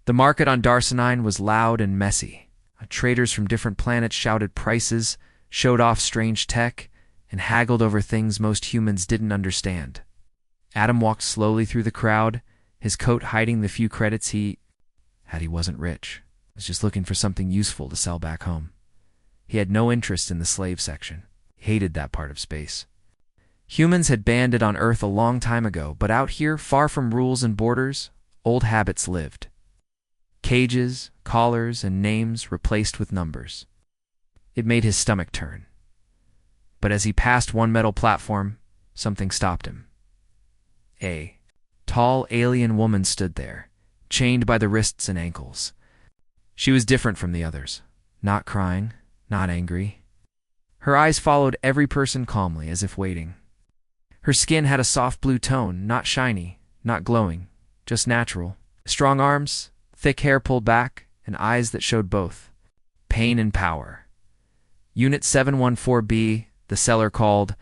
The market on Darsanine was loud and messy. Traders from different planets shouted prices, showed off strange tech, and haggled over things most humans didn't understand. Adam walked slowly through the crowd, his coat hiding the few credits he had. He wasn't rich. He was just looking for something useful to sell back home. He had no interest in the slave section. He hated that part of space. Humans had banned it on Earth a long time ago, but out here, far from rules and borders, old habits lived. Cages, collars, and names replaced with numbers. It made his stomach turn. But as he passed one metal platform, something stopped him. A tall alien woman stood there, chained by the wrists and ankles. She was different from the others, not crying, not angry. Her eyes followed every person calmly, as if waiting. Her skin had a soft blue tone, not shiny, not glowing, just natural. Strong arms, thick hair pulled back, and eyes that showed both pain and power. Unit 714B, the seller called,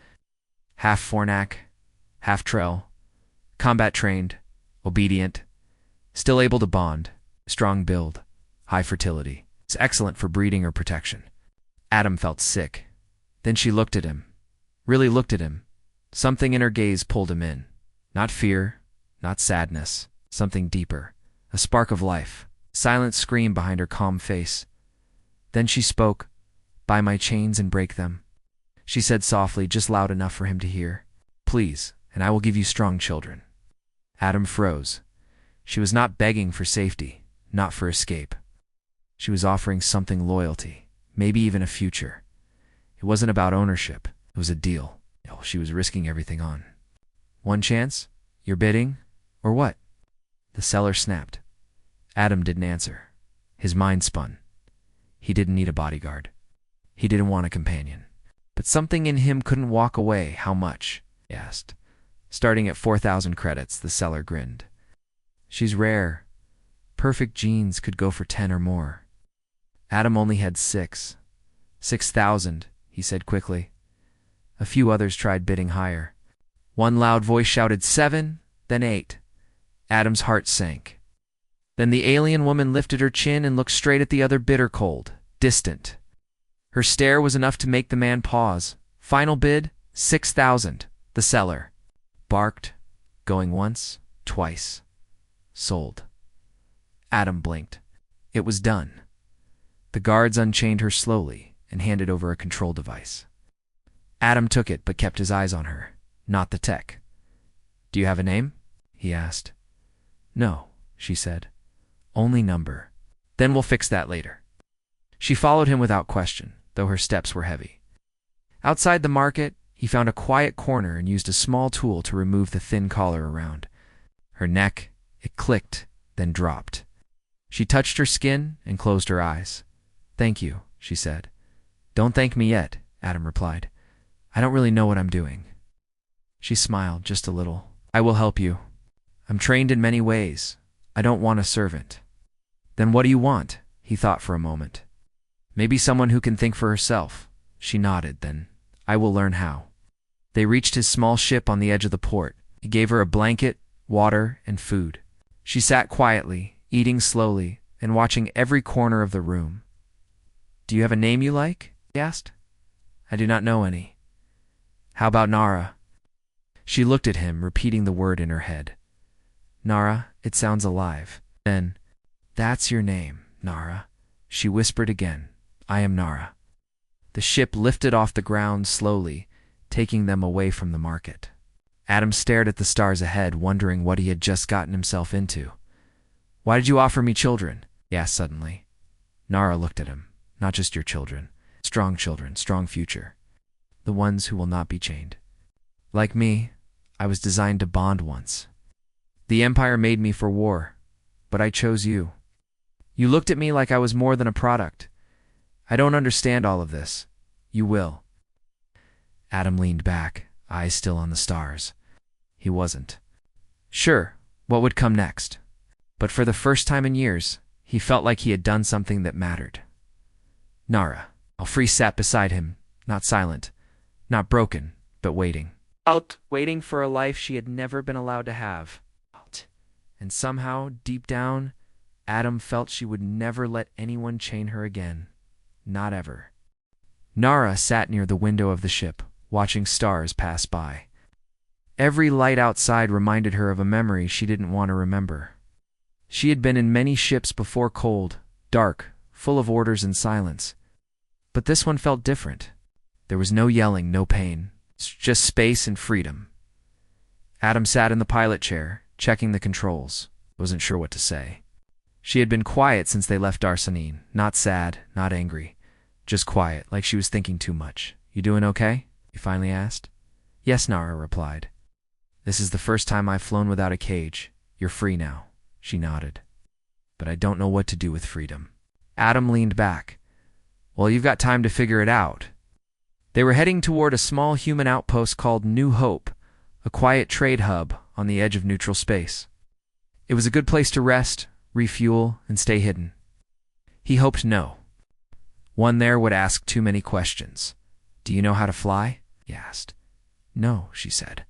half Fornac, half Trell, combat trained, obedient, still able to bond, strong build, high fertility. It's excellent for breeding or protection. Adam felt sick. Then she looked at him, really looked at him. Something in her gaze pulled him in. Not fear, not sadness, something deeper, a spark of life. Silent scream behind her calm face. Then she spoke. "Buy my chains and break them," she said softly, just loud enough for him to hear. "Please, and I will give you strong children." Adam froze. She was not begging for safety, not for escape. She was offering something: loyalty, maybe even a future. It wasn't about ownership. It was a deal. She was risking everything on. "One chance? You're bidding? Or what?" The seller snapped. Adam didn't answer. His mind spun. He didn't need a bodyguard. He didn't want a companion. But something in him couldn't walk away. "How much?" he asked. Starting at 4,000 credits, the seller grinned. "She's rare. Perfect genes could go for 10 or more." Adam only had 6,000, he said quickly. A few others tried bidding higher. One loud voice shouted 7, then 8. Adam's heart sank. Then the alien woman lifted her chin and looked straight at the other, bitter, cold, distant. Her stare was enough to make the man pause. "Final bid, 6,000, the seller barked, going once, twice. "Sold." Adam blinked. It was done. The guards unchained her slowly and handed over a control device. Adam took it, but kept his eyes on her, not the tech. "Do you have a name?" he asked. "No," she said. "Only number." "Then we'll fix that later." She followed him without question, though her steps were heavy. Outside the market, he found a quiet corner and used a small tool to remove the thin collar around her neck. It clicked, then dropped. She touched her skin and closed her eyes. "Thank you," she said. "Don't thank me yet," Adam replied. "I don't really know what I'm doing." She smiled just a little. "I will help you. I'm trained in many ways. I don't want a servant." "Then what do you want?" He thought for a moment. "Maybe someone who can think for herself." She nodded. "Then I will learn how." They reached his small ship on the edge of the port. He gave her a blanket, water, and food. She sat quietly, eating slowly, and watching every corner of the room. "Do you have a name you like?" he asked. "I do not know any." "How about Nara?" She looked at him, repeating the word in her head. "Nara, it sounds alive." Then, "That's your name, Nara," she whispered again. "I am Nara." The ship lifted off the ground slowly, taking them away from the market. Adam stared at the stars ahead, wondering what he had just gotten himself into. "Why did you offer me children?" he asked suddenly. Nara looked at him. "Not just your children. Children, strong future. The ones who will not be chained. Like me, I was designed to bond once. The Empire made me for war, but I chose you. You looked at me like I was more than a product. I don't understand all of this. You will." Adam leaned back, eyes still on the stars. He wasn't sure what would come next, but for the first time in years, he felt like he had done something that mattered. Nara, Alfree, sat beside him, not silent, not broken, but waiting. Waiting for a life she had never been allowed to have. And somehow, deep down, Adam felt she would never let anyone chain her again. Not ever. Nara sat near the window of the ship, watching stars pass by. Every light outside reminded her of a memory she didn't want to remember. She had been in many ships before, cold, dark, full of orders and silence. But this one felt different. There was no yelling, no pain, just space and freedom. Adam sat in the pilot chair, checking the controls. Wasn't sure what to say. She had been quiet since they left Darsanine, not sad, not angry. Just quiet, like she was thinking too much. "You doing okay?" he finally asked. "Yes," Nara replied. "This is the first time I've flown without a cage. You're free now." She nodded. "But I don't know what to do with freedom." Adam leaned back. "Well, you've got time to figure it out." They were heading toward a small human outpost called New Hope, a quiet trade hub on the edge of neutral space. It was a good place to rest, refuel, and stay hidden. He hoped no one there would ask too many questions. "Do you know how to fly?" he asked. "No," she said.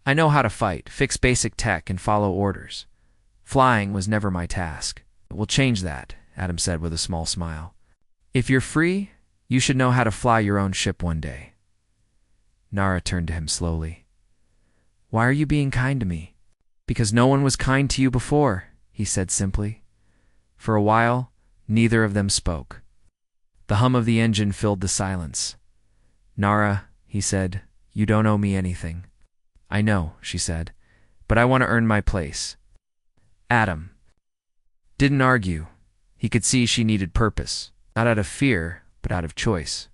"I know how to fight, fix basic tech, and follow orders. Flying was never my task. We'll change that," Adam said with a small smile. "If you're free, you should know how to fly your own ship one day." Nara turned to him slowly. "Why are you being kind to me?" "Because no one was kind to you before," he said simply. For a while, neither of them spoke. The hum of the engine filled the silence. "Nara," he said, "you don't owe me anything." "I know," she said, "but I want to earn my place." Adam didn't argue. He could see she needed purpose, not out of fear, but out of choice.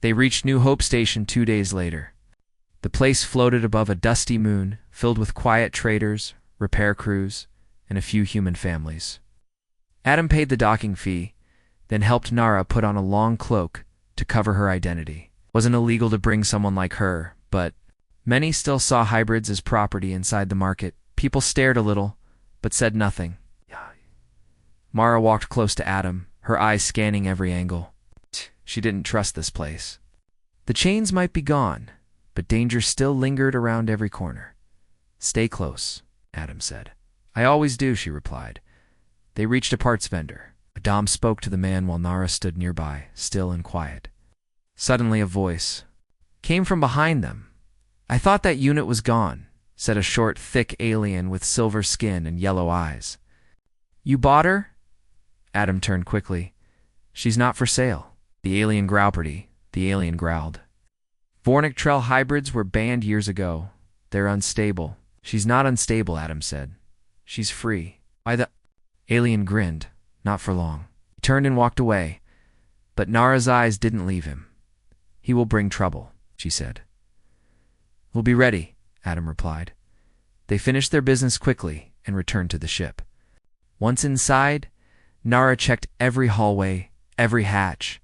They reached New Hope Station 2 days later. The place floated above a dusty moon, filled with quiet traders, repair crews, and a few human families. Adam paid the docking fee, then helped Nara put on a long cloak to cover her identity. It wasn't illegal to bring someone like her, but many still saw hybrids as property inside the market. People stared a little, but said nothing. Mara walked close to Adam, her eyes scanning every angle. She didn't trust this place. The chains might be gone, but danger still lingered around every corner. "Stay close," Adam said. "I always do," she replied. They reached a parts vendor. Adam spoke to the man while Nara stood nearby, still and quiet. Suddenly a voice came from behind them. "I thought that unit was gone," said a short, thick alien with silver skin and yellow eyes. "You bought her?" Adam turned quickly. "She's not for sale." The alien growled. Vornictrell hybrids were banned years ago. They're unstable. "She's not unstable," Adam said. "She's free." "Why the—" Alien grinned. "Not for long." He turned and walked away, but Nara's eyes didn't leave him. "He will bring trouble," she said. "We'll be ready," Adam replied. They finished their business quickly and returned to the ship. Once inside, Nara checked every hallway, every hatch.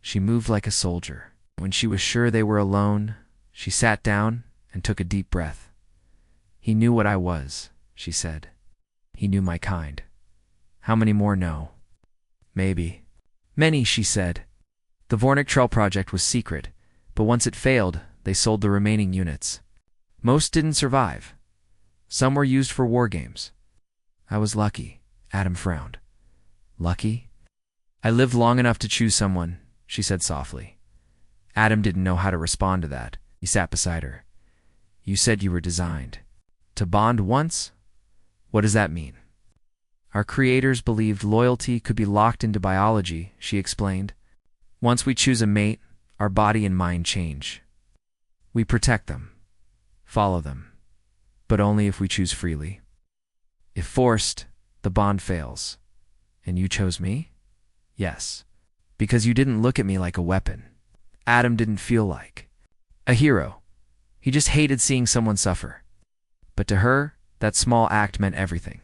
She moved like a soldier. When she was sure they were alone, she sat down and took a deep breath. "He knew what I was," she said. "He knew my kind. How many more know?" "Maybe." "Many," she said. The Vornictrell project was secret, but once it failed, they sold the remaining units. Most didn't survive. Some were used for war games. "I was lucky," Adam frowned. "Lucky?" "I lived long enough to choose someone," she said softly. Adam didn't know how to respond to that. He sat beside her. "You said you were designed to bond once? What does that mean?" "Our creators believed loyalty could be locked into biology," she explained. "Once we choose a mate, our body and mind change. We protect them, follow them, but only if we choose freely. If forced, the bond fails. And you chose me?" "Yes. Because you didn't look at me like a weapon." Adam didn't feel like a hero. He just hated seeing someone suffer. But to her, that small act meant everything.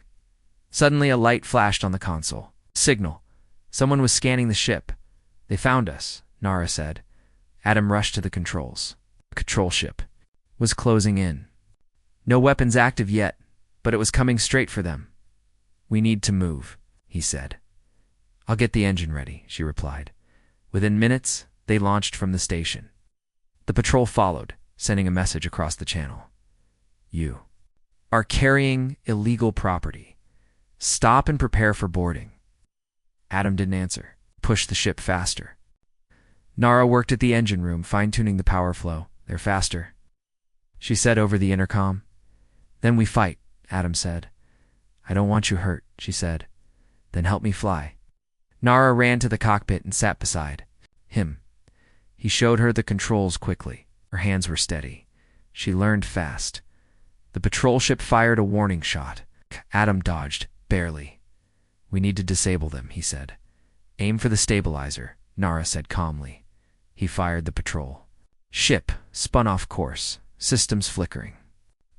Suddenly a light flashed on the console. Signal. Someone was scanning the ship. "They found us," Nara said. Adam rushed to the controls. The control ship was closing in. No weapons active yet, but it was coming straight for them. "We need to move," he said. "I'll get the engine ready," she replied. Within minutes, they launched from the station. The patrol followed, sending a message across the channel. "You are carrying illegal property. Stop and prepare for boarding. Adam didn't answer. Pushed the ship faster. Nara worked at the engine room, fine-tuning the power flow. They're faster, she said over the intercom. Then we fight, Adam said. I don't want you hurt, she said. Then help me fly. Nara ran to the cockpit and sat beside him. He showed her the controls quickly. Her hands were steady. She learned fast. The patrol ship fired a warning shot. Adam dodged, barely. We need to disable them, he said. Aim for the stabilizer, Nara said calmly. He fired the patrol. Ship spun off course, systems flickering.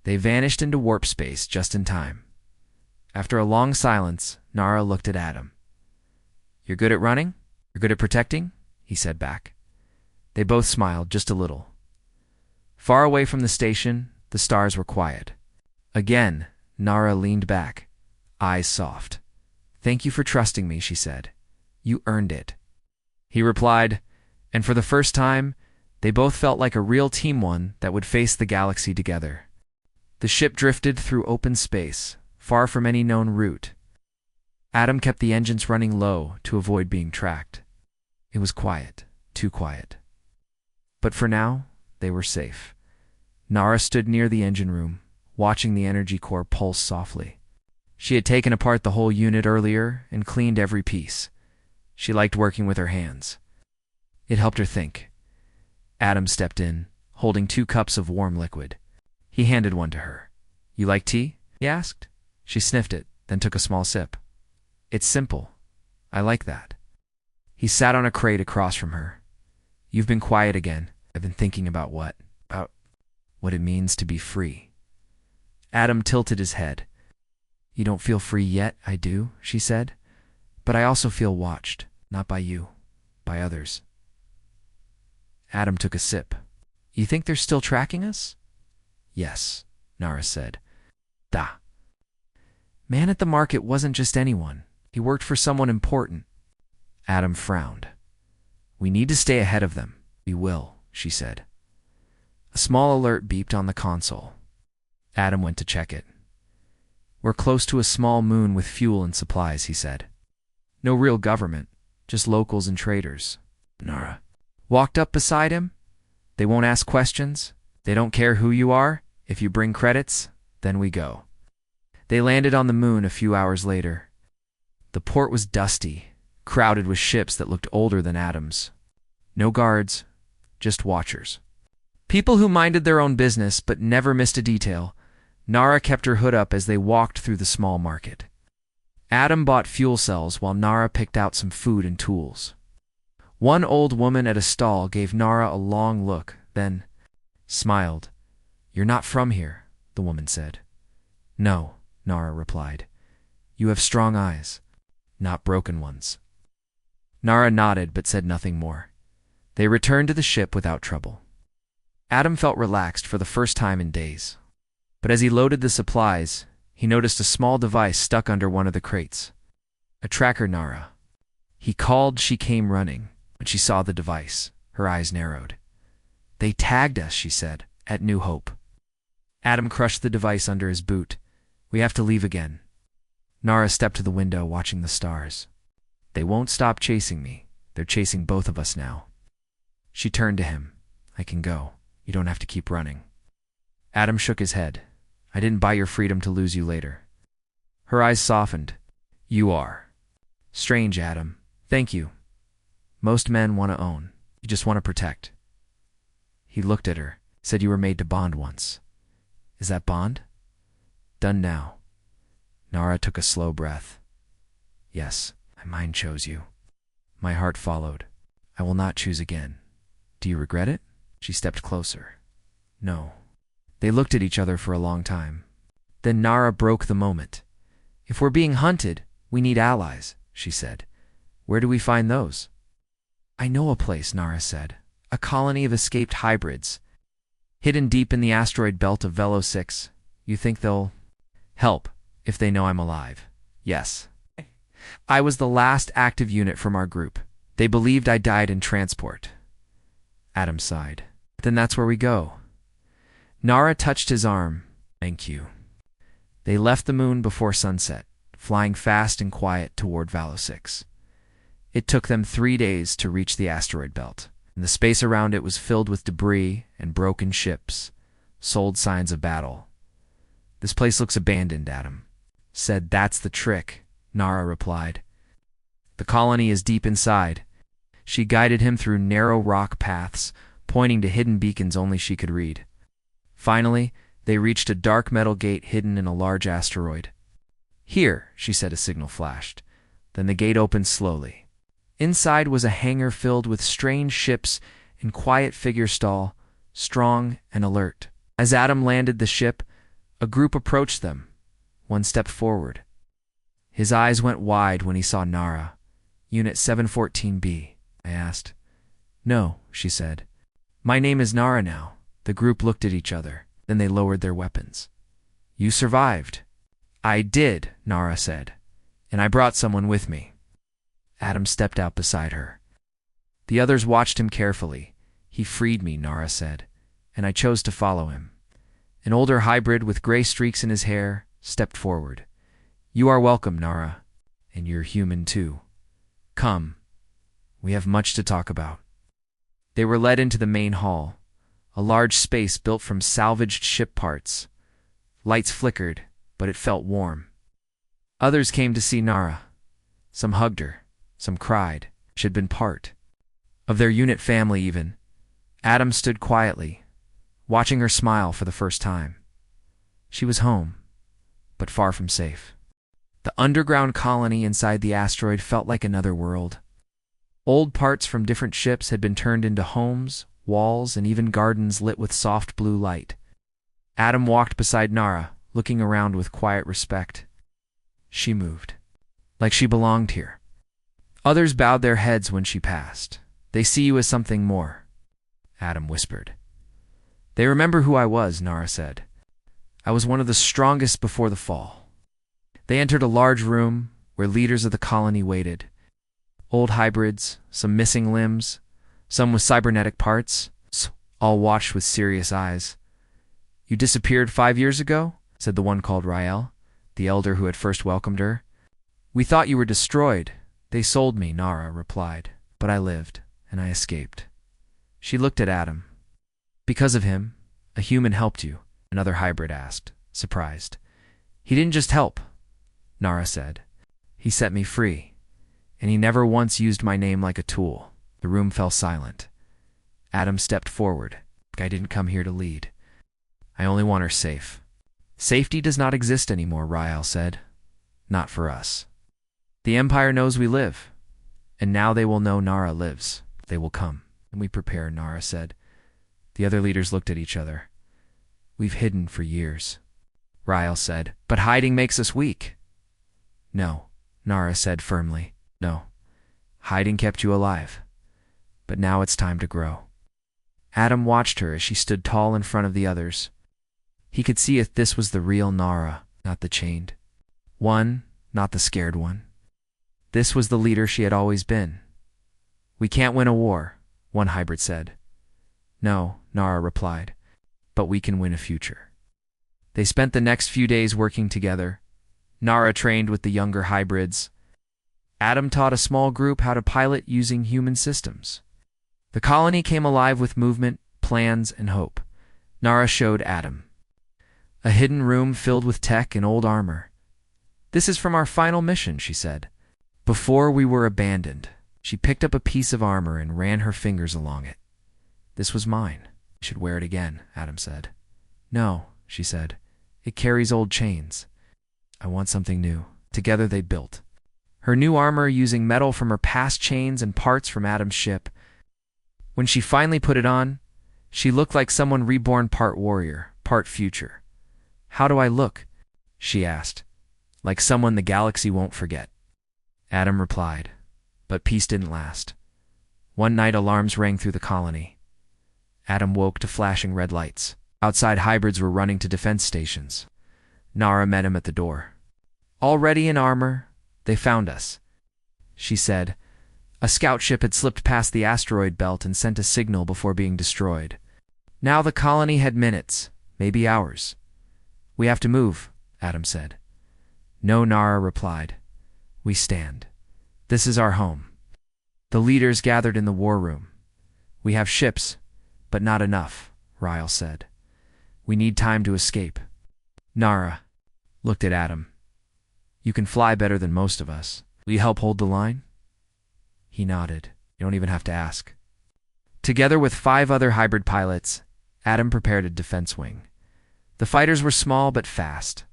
They vanished into warp space just in time. After a long silence, Nara looked at Adam. You're good at running? You're good at protecting? He said back. They both smiled just a little. Far away from the station, the stars were quiet. Again, Nara leaned back, eyes soft. Thank you for trusting me, she said. You earned it. He replied, and for the first time, they both felt like a real team one that would face the galaxy together. The ship drifted through open space, far from any known route. Adam kept the engines running low to avoid being tracked. It was quiet, too quiet. But for now, they were safe. Nara stood near the engine room, watching the energy core pulse softly. She had taken apart the whole unit earlier and cleaned every piece. She liked working with her hands. It helped her think. Adam stepped in, holding 2 cups of warm liquid. He handed one to her. You like tea? He asked. She sniffed it, then took a small sip. It's simple. I like that. He sat on a crate across from her. You've been quiet again. I've been thinking about what? About what it means to be free. Adam tilted his head. You don't feel free yet, I do, she said. But I also feel watched, not by you, by others. Adam took a sip. You think they're still tracking us? Yes, Nara said. Da. Man at the market wasn't just anyone. He worked for someone important. Adam frowned. We need to stay ahead of them. We will, she said. A small alert beeped on the console. Adam went to check it. We're close to a small moon with fuel and supplies, he said. No real government, just locals and traders. Nara walked up beside him. They won't ask questions. They don't care who you are. If you bring credits, then we go. They landed on the moon a few hours later. The port was dusty, crowded with ships that looked older than Adam's. No guards, just watchers. People who minded their own business but never missed a detail. Nara kept her hood up as they walked through the small market. Adam bought fuel cells while Nara picked out some food and tools. One old woman at a stall gave Nara a long look, then smiled. You're not from here, the woman said. No, Nara replied. You have strong eyes, not broken ones. Nara nodded but said nothing more. They returned to the ship without trouble. Adam felt relaxed for the first time in days. But as he loaded the supplies, he noticed a small device stuck under one of the crates. A tracker Nara. He called, she came running. When she saw the device, her eyes narrowed. They tagged us, she said, at New Hope. Adam crushed the device under his boot. We have to leave again. Nara stepped to the window, watching the stars. They won't stop chasing me. They're chasing both of us now. She turned to him. I can go. You don't have to keep running. Adam shook his head. I didn't buy your freedom to lose you later. Her eyes softened. You are. Strange, Adam. Thank you. Most men want to own. You just want to protect. He looked at her, said you were made to bond once. Is that bond? Done now. Nara took a slow breath. Yes, my mind chose you. My heart followed. I will not choose again. Do you regret it? She stepped closer. No. They looked at each other for a long time. Then Nara broke the moment. If we're being hunted, we need allies, she said. Where do we find those? I know a place, Nara said. A colony of escaped hybrids. Hidden deep in the asteroid belt of Velo 6. You think they'll help if they know I'm alive? Yes. I was the last active unit from our group. They believed I died in transport. Adam sighed. Then that's where we go. Nara touched his arm. Thank you. They left the moon before sunset, flying fast and quiet toward Valo 6. It took them 3 days to reach the asteroid belt, and the space around it was filled with debris and broken ships, sold signs of battle. "This place looks abandoned," Adam said. "That's the trick," Nara replied. "The colony is deep inside." She guided him through narrow rock paths, pointing to hidden beacons only she could read. Finally, they reached a dark metal gate hidden in a large asteroid. "Here," she said. A signal flashed. Then the gate opened slowly. Inside was a hangar filled with strange ships and quiet figures stall, strong and alert. As Adam landed the ship, a group approached them. One stepped forward. His eyes went wide when he saw Nara. "Unit 714B, I asked. "No," she said. "My name is Nara now." The group looked at each other. Then they lowered their weapons. "You survived." "I did," Nara said. "And I brought someone with me." Adam stepped out beside her. The others watched him carefully. "He freed me," Nara said, "and I chose to follow him." An older hybrid with gray streaks in his hair stepped forward. "You are welcome, Nara. And you're human too. Come. We have much to talk about." They were led into the main hall, a large space built from salvaged ship parts. Lights flickered, but it felt warm. Others came to see Nara. Some hugged her, some cried. She had been part of their unit family even. Adam stood quietly, watching her smile for the first time. She was home, but far from safe. The underground colony inside the asteroid felt like another world. Old parts from different ships had been turned into homes, walls, and even gardens lit with soft blue light. Adam walked beside Nara, looking around with quiet respect. She moved, like she belonged here. Others bowed their heads when she passed. "They see you as something more," Adam whispered. "They remember who I was," Nara said. "I was one of the strongest before the fall." They entered a large room where leaders of the colony waited. Old hybrids, some missing limbs, some with cybernetic parts, all watched with serious eyes. "You disappeared 5 years ago?" said the one called Rael, the elder who had first welcomed her. "We thought you were destroyed. They sold me," Nara replied. "But I lived, and I escaped." She looked at Adam. "Because of him, a human helped you?" another hybrid asked, surprised. "He didn't just help," Nara said. "He set me free, and he never once used my name like a tool." The room fell silent. Adam stepped forward. "I didn't come here to lead. I only want her safe." "Safety does not exist anymore," Rael said. "Not for us. The Empire knows we live, and now they will know Nara lives. They will come, and we prepare," Nara said. The other leaders looked at each other. "We've hidden for years," Rael said. "But hiding makes us weak." "No," Nara said firmly. "No. Hiding kept you alive. But now it's time to grow." Adam watched her as she stood tall in front of the others. He could see if this was the real Nara, not the chained one, not the scared one. This was the leader she had always been. "We can't win a war," one hybrid said. "No," Nara replied, "but we can win a future." They spent the next few days working together. Nara trained with the younger hybrids. Adam taught a small group how to pilot using human systems. The colony came alive with movement, plans, and hope. Nara showed Adam a hidden room filled with tech and old armor. "This is from our final mission," she said. "Before we were abandoned." She picked up a piece of armor and ran her fingers along it. "This was mine. I should wear it again," Adam said. "No," she said. "It carries old chains. I want something new." Together they built her new armor using metal from her past chains and parts from Adam's ship. When she finally put it on, she looked like someone reborn, part warrior, part future. "How do I look?" she asked. "Like someone the galaxy won't forget," Adam replied. But peace didn't last. One night alarms rang through the colony. Adam woke to flashing red lights. Outside, hybrids were running to defense stations. Nara met him at the door. "Already in armor, they found us," she said. A scout ship had slipped past the asteroid belt and sent a signal before being destroyed. Now the colony had minutes, maybe hours. "We have to move," Adam said. No, Nara replied. We stand. This is our home. The leaders gathered in the war room. We have ships, but not enough, Ryle said. We need time to escape. Nara looked at Adam. You can fly better than most of us. Will you help hold the line? He nodded. You don't even have to ask. Together with 5 other hybrid pilots, Adam prepared a defense wing. The fighters were small but fast.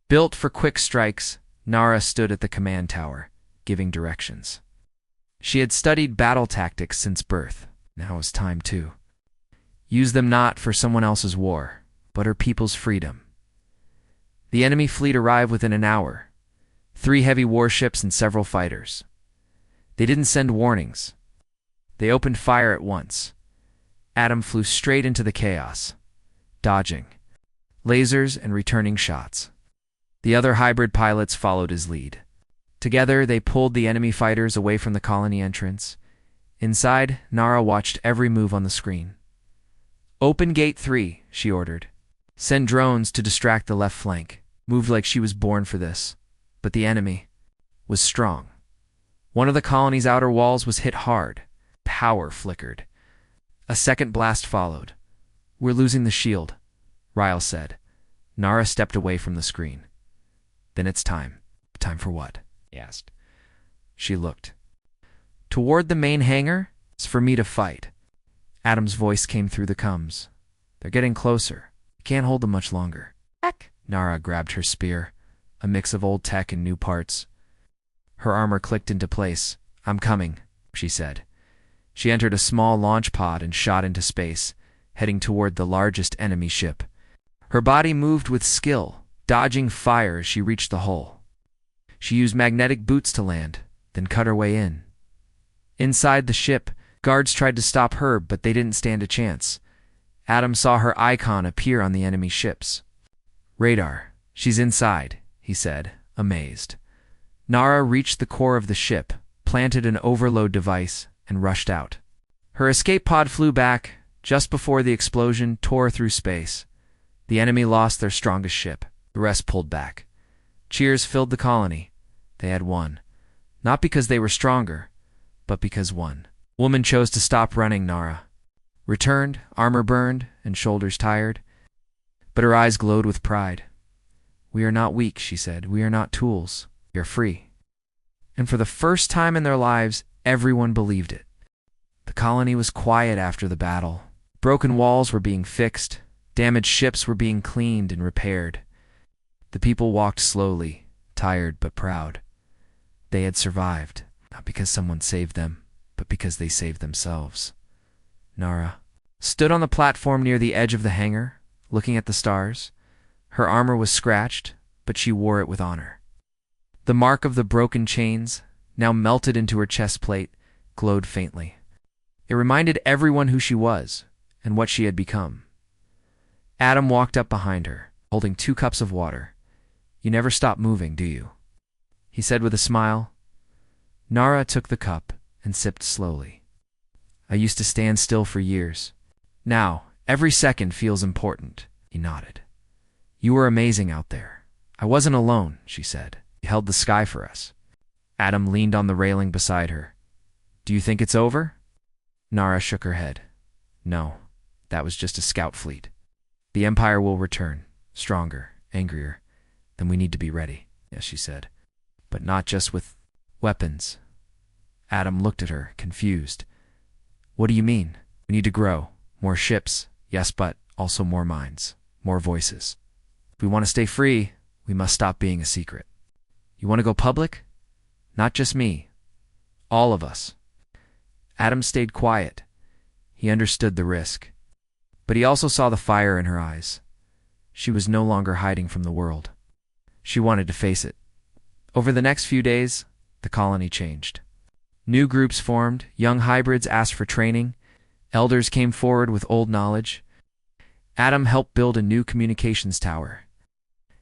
Built for quick strikes, Nara stood at the command tower, giving directions. She had studied battle tactics since birth. Now was time to use them not for someone else's war, but her people's freedom. The enemy fleet arrived within an hour. 3 heavy warships and several fighters. They didn't send warnings. They opened fire at once. Adam flew straight into the chaos, dodging lasers and returning shots. The other hybrid pilots followed his lead. Together, they pulled the enemy fighters away from the colony entrance. Inside, Nara watched every move on the screen. Open Gate 3, she ordered. Send drones to distract the left flank. Moved like she was born for this. But the enemy was strong. One of the colony's outer walls was hit hard. Power flickered. A second blast followed. We're losing the shield, Ryle said. Nara stepped away from the screen. Then it's time. Time for what? He asked. She looked. Toward the main hangar? It's for me to fight. Adam's voice came through the comms. They're getting closer. You can't hold them much longer. Heck! Nara grabbed her spear, a mix of old tech and new parts. Her armor clicked into place. I'm coming, she said. She entered a small launch pod and shot into space, heading toward the largest enemy ship. Her body moved with skill, dodging fire as she reached the hull. She used magnetic boots to land, then cut her way in. Inside the ship, guards tried to stop her, but they didn't stand a chance. Adam saw her icon appear on the enemy ships. Radar. She's inside, he said, amazed. Nara reached the core of the ship, planted an overload device, and rushed out. Her escape pod flew back just before the explosion tore through space. The enemy lost their strongest ship. The rest pulled back. Cheers filled the colony. They had won. Not because they were stronger, but because one woman chose to stop running. Nara returned, armor burned and shoulders tired, but her eyes glowed with pride. We are not weak, she said. We are not tools. We are free. And for the first time in their lives, everyone believed it. The colony was quiet after the battle. Broken walls were being fixed. Damaged ships were being cleaned and repaired. The people walked slowly, tired but proud. They had survived, not because someone saved them, but because they saved themselves. Nara stood on the platform near the edge of the hangar, looking at the stars. Her armor was scratched, but she wore it with honor. The mark of the broken chains, now melted into her chest plate, glowed faintly. It reminded everyone who she was and what she had become. Adam walked up behind her, holding 2 cups of water. You never stop moving, do you? He said with a smile. Nara took the cup and sipped slowly. I used to stand still for years. Now, every second feels important. He nodded. You were amazing out there. I wasn't alone, she said. You held the sky for us. Adam leaned on the railing beside her. Do you think it's over? Nara shook her head. No, that was just a scout fleet. The Empire will return, stronger, angrier. Then we need to be ready, yes, she said. But not just with weapons. Adam looked at her, confused. What do you mean? We need to grow. More ships, yes, but also more minds, more voices. If we want to stay free, we must stop being a secret. You want to go public? Not just me. All of us. Adam stayed quiet. He understood the risk. But he also saw the fire in her eyes. She was no longer hiding from the world. She wanted to face it. Over the next few days, the colony changed. New groups formed, young hybrids asked for training, elders came forward with old knowledge. Adam helped build a new communications tower.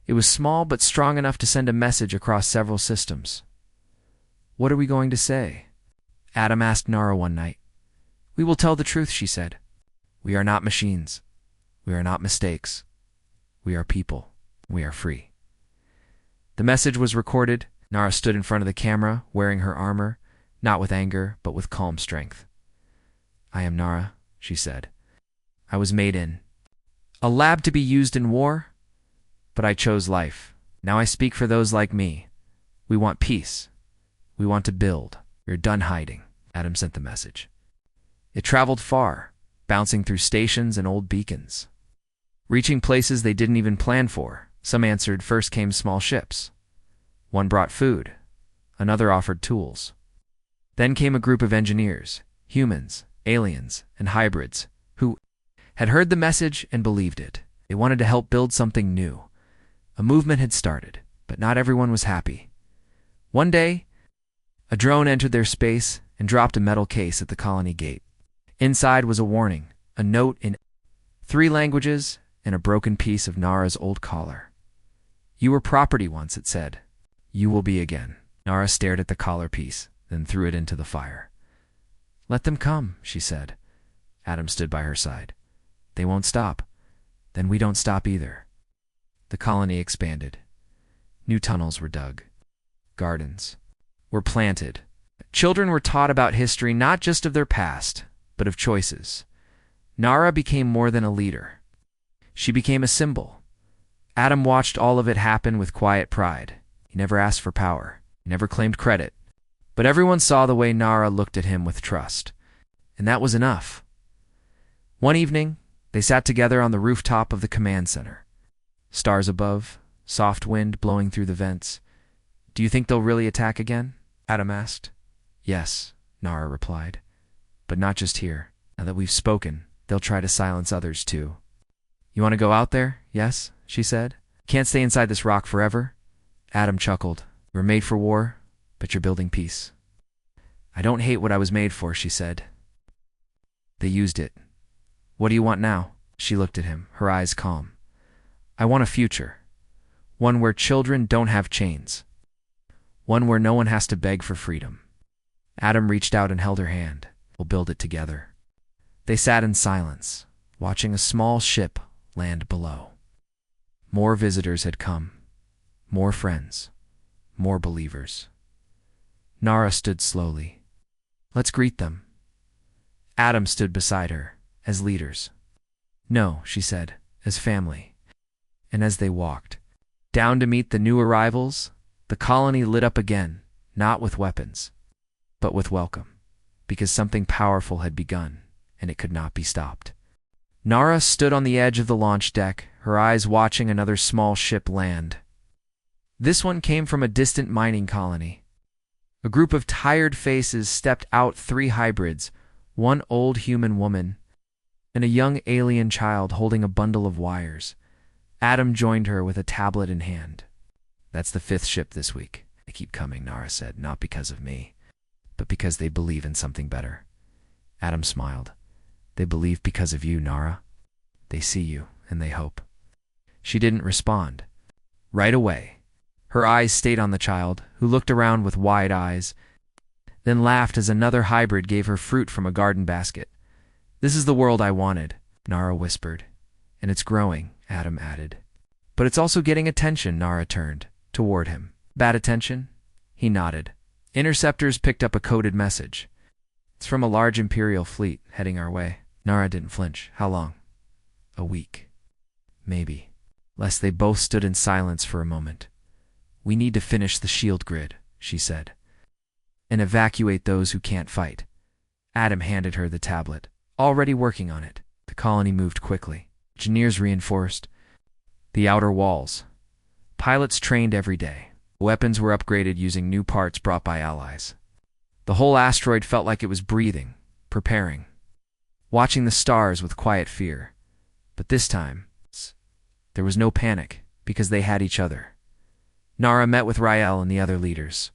It was small but strong enough to send a message across several systems. What are we going to say? Adam asked Nara one night. We will tell the truth, she said. We are not machines. We are not mistakes. We are people. We are free. The message was recorded. Nara stood in front of the camera, wearing her armor, not with anger, but with calm strength. "I am Nara," she said. "I was made in a lab to be used in war, but I chose life. Now I speak for those like me. We want peace. We want to build. We're done hiding." Adam sent the message. It traveled far, bouncing through stations and old beacons, reaching places they didn't even plan for. Some answered. First came small ships. One brought food. Another offered tools. Then came a group of engineers, humans, aliens, and hybrids, who had heard the message and believed it. They wanted to help build something new. A movement had started, but not everyone was happy. One day, a drone entered their space and dropped a metal case at the colony gate. Inside was a warning, a note in 3 languages, and a broken piece of Nara's old collar. "You were property once," it said. "You will be again." Nara stared at the collar piece, then threw it into the fire. "Let them come," she said. Adam stood by her side. "They won't stop. Then we don't stop either." The colony expanded. New tunnels were dug. Gardens were planted. Children were taught about history, not just of their past, but of choices. Nara became more than a leader. She became a symbol. Adam watched all of it happen with quiet pride. He never asked for power. He never claimed credit. But everyone saw the way Nara looked at him with trust. And that was enough. One evening, they sat together on the rooftop of the command center. Stars above, soft wind blowing through the vents. "Do you think they'll really attack again?" Adam asked. "Yes," Nara replied. "But not just here. Now that we've spoken, they'll try to silence others too." "You want to go out there?" "Yes," she said. "Can't stay inside this rock forever." Adam chuckled. "You were made for war, but you're building peace." "I don't hate what I was made for," she said. "They used it. What do you want now?" She looked at him, her eyes calm. "I want a future. One where children don't have chains. One where no one has to beg for freedom." Adam reached out and held her hand. "We'll build it together." They sat in silence, watching a small ship land below. More visitors had come. More friends. More believers. Nara stood slowly. "Let's greet them." Adam stood beside her, as leaders. "No," she said, "as family." And as they walked down to meet the new arrivals, the colony lit up again, not with weapons, but with welcome, because something powerful had begun, and it could not be stopped. Nara stood on the edge of the launch deck, her eyes watching another small ship land. This one came from a distant mining colony. A group of tired faces stepped out, 3 hybrids, 1 old human woman, and a young alien child holding a bundle of wires. Adam joined her with a tablet in hand. "That's the 5th ship this week. They keep coming," Nara said, "not because of me, but because they believe in something better." Adam smiled. "They believe because of you, Nara. They see you, and they hope." She didn't respond. Right away, her eyes stayed on the child, who looked around with wide eyes, then laughed as another hybrid gave her fruit from a garden basket. "This is the world I wanted," Nara whispered. "And it's growing," Adam added. "But it's also getting attention." Nara turned toward him. "Bad attention?" He nodded. Interceptors picked up a coded message. "It's from a large Imperial fleet heading our way." Nara didn't flinch. "How long?" "A week. Maybe." Lest they both stood in silence for a moment. "We need to finish the shield grid," she said, "and evacuate those who can't fight." Adam handed her the tablet. "Already working on it." The colony moved quickly. Engineers reinforced the outer walls. Pilots trained every day. Weapons were upgraded using new parts brought by allies. The whole asteroid felt like it was breathing, preparing, watching the stars with quiet fear. But this time, there was no panic, because they had each other. Nara met with Rael and the other leaders.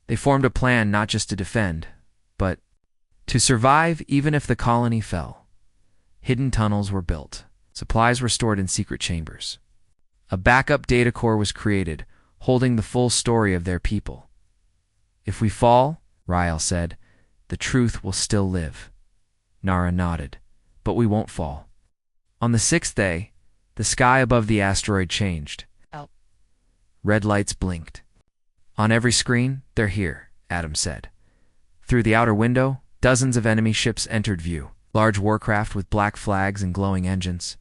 They formed a plan not just to defend, but to survive even if the colony fell. Hidden tunnels were built. Supplies were stored in secret chambers. A backup data core was created, holding the full story of their people. "If we fall," Rael said, "the truth will still live." Nara nodded. "But we won't fall." On the 6th day, the sky above the asteroid changed. Red lights blinked. On every screen, "They're here," Adam said. Through the outer window, dozens of enemy ships entered view, large warcraft with black flags and glowing engines.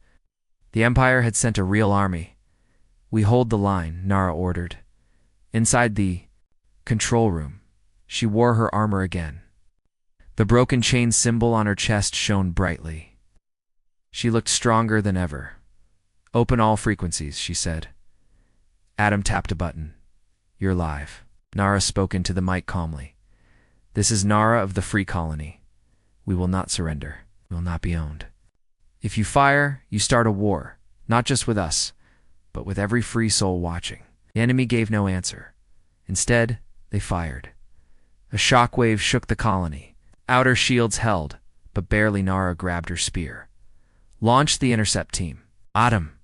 The Empire had sent a real army. "We hold the line," Nara ordered. Inside the control room, she wore her armor again. The broken chain symbol on her chest shone brightly. She looked stronger than ever. "Open all frequencies," she said. Adam tapped a button. "You're live." Nara spoke into the mic calmly. "This is Nara of the Free Colony. We will not surrender. We will not be owned. If you fire, you start a war, not just with us, but with every free soul watching." The enemy gave no answer. Instead, they fired. A shockwave shook the colony. Outer shields held, but barely. Nara grabbed her spear. "Launch the intercept team." Adam,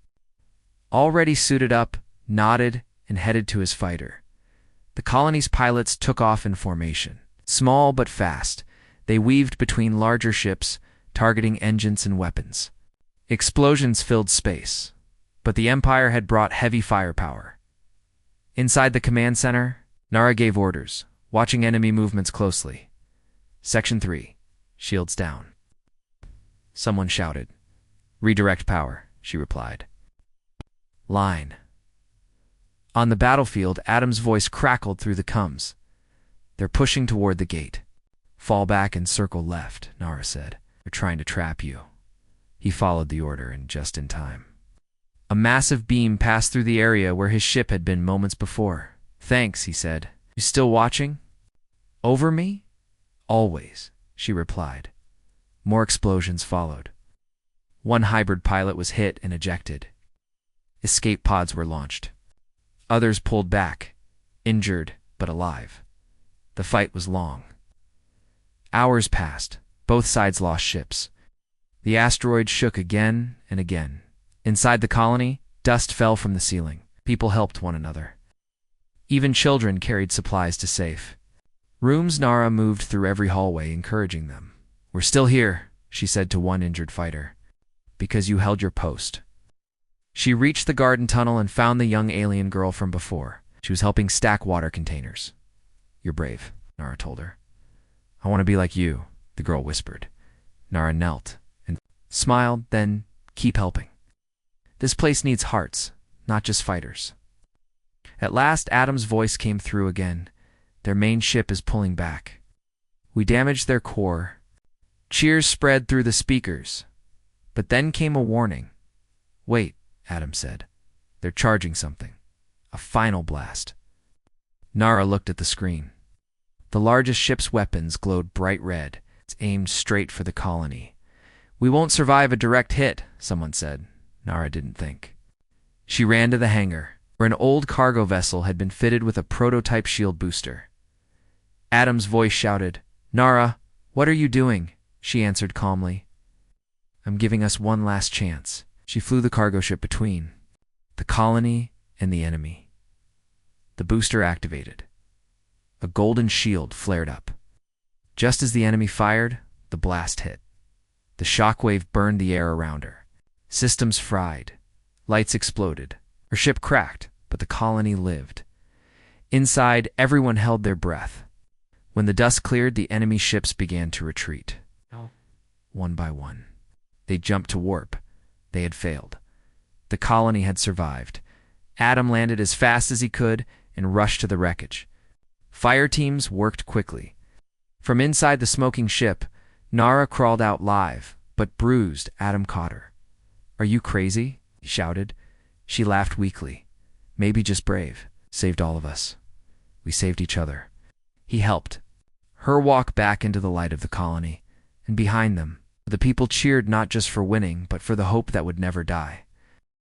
already suited up, nodded and headed to his fighter. The colony's pilots took off in formation. Small but fast, they weaved between larger ships, targeting engines and weapons. Explosions filled space, but the Empire had brought heavy firepower. Inside the command center, Nara gave orders, watching enemy movements closely. "Section 3, shields down." Someone shouted. "Redirect power," she replied. "Line." On the battlefield, Adam's voice crackled through the comms. "They're pushing toward the gate." "Fall back and circle left," Nara said. "They're trying to trap you." He followed the order, and just in time. A massive beam passed through the area where his ship had been moments before. "Thanks," he said. "You still watching?" "Over me?" "Always," she replied. More explosions followed. One hybrid pilot was hit and ejected. Escape pods were launched. Others pulled back, injured but alive. The fight was long. Hours passed. Both sides lost ships. The asteroid shook again and again. Inside the colony, dust fell from the ceiling. People helped one another. Even children carried supplies to safe rooms. Nara moved through every hallway, encouraging them. "We're still here," she said to one injured fighter, "because you held your post." She reached the garden tunnel and found the young alien girl from before. She was helping stack water containers. "You're brave," Nara told her. "I want to be like you," the girl whispered. Nara knelt and smiled, then, "Keep helping. This place needs hearts, not just fighters." At last, Adam's voice came through again. "Their main ship is pulling back. We damaged their core." Cheers spread through the speakers. But then came a warning. "Wait," Adam said. "They're charging something. A final blast." Nara looked at the screen. The largest ship's weapons glowed bright red. It's aimed straight for the colony. "We won't survive a direct hit," someone said. Nara didn't think. She ran to the hangar, where an old cargo vessel had been fitted with a prototype shield booster. Adam's voice shouted, "Nara, what are you doing?" She answered calmly, "I'm giving us one last chance." She flew the cargo ship between the colony and the enemy. The booster activated. A golden shield flared up. Just as the enemy fired, the blast hit. The shockwave burned the air around her. Systems fried. Lights exploded. Her ship cracked, but the colony lived. Inside, everyone held their breath. When the dust cleared, the enemy ships began to retreat. One by one. They jumped to warp. They had failed. The colony had survived. Adam landed as fast as he could and rushed to the wreckage. Fire teams worked quickly. From inside the smoking ship, Nara crawled out live, but bruised. Adam caught her. "Are you crazy?" he shouted. She laughed weakly. "Maybe just brave. Saved all of us. We saved each other." He helped her walk back into the light of the colony, and behind them, the people cheered not just for winning, but for the hope that would never die.